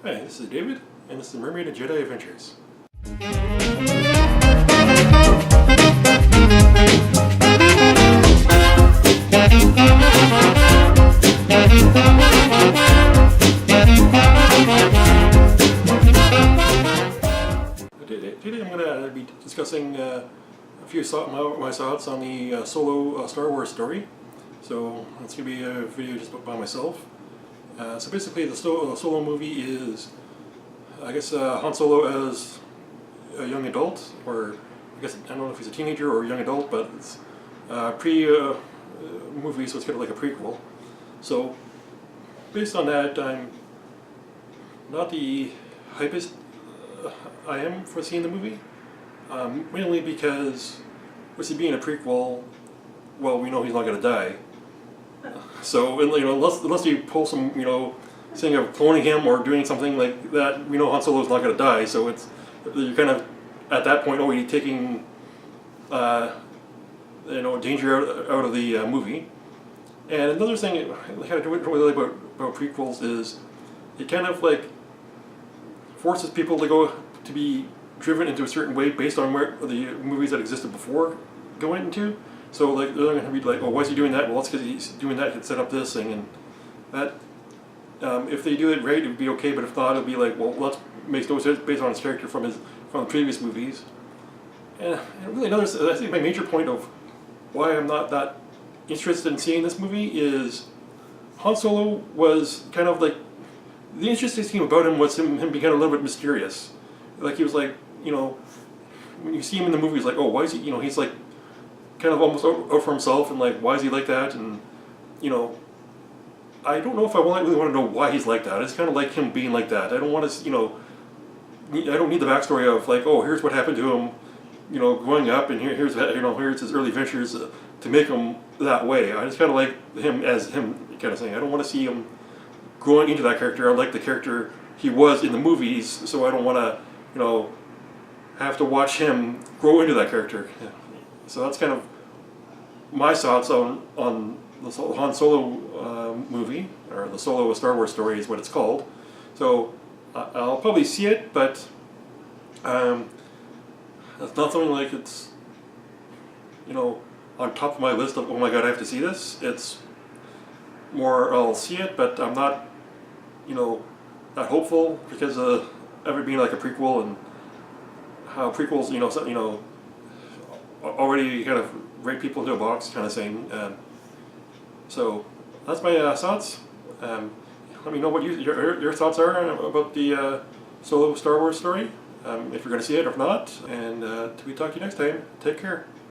Hi, this is David, and this is Mermaid and Jedi Adventures. Today I'm going to be discussing a few my thoughts on the solo Star Wars story. So it's going to be a video just by myself. So basically the solo movie is, I guess, Han Solo as a young adult, or I guess, I don't know if he's a teenager or a young adult, but it's pre-movie, so it's kind of like a prequel. So based on that, I'm not the hypest I am for seeing the movie, mainly because with it being a prequel, well, we know he's not going to die. So, unless you pull some, thing of cloning him or doing something like that, we know Han Solo's not going to die. So you're kind of at that point already taking, danger out of the movie. And another thing I kind of really like about prequels is it kind of like forces people to be driven into a certain way based on where the movies that existed before go into. So like they're going to be like, oh, why is he doing that? Well, it's because he's doing that to set up this thing, and that. If they do it right, it would be okay. But if not, it'll be like, well, let's make those based on his character from the previous movies. And really, I think my major point of why I'm not that interested in seeing this movie is Han Solo was kind of like, the interesting thing about him was him being kind of a little bit mysterious. Like he was like, when you see him in the movie, he's like, oh, why is he? He's like kind of almost out for himself, and like, why is he like that? And I don't know if I really want to know why he's like that. It's kind of like him being like that. I don't want to, I don't need the backstory of like, oh, here's what happened to him, growing up, and here's his early adventures to make him that way. I just kind of like him as him kind of thing. I don't want to see him growing into that character. I like the character he was in the movies, so I don't want to, have to watch him grow into that character. Yeah. So that's kind of my thoughts on the Han Solo movie, or the Solo A Star Wars Story is what it's called. So I'll probably see it, but it's not something like it's on top of my list of, oh my god, I have to see this. It's more, I'll see it, but I'm not not hopeful because of ever being like a prequel, and how prequels already kind of rate people into a box kind of thing. So that's my thoughts. Let me know what your thoughts are about the Solo Star Wars story, if you're going to see it or not. And till we talk to you next time, take care.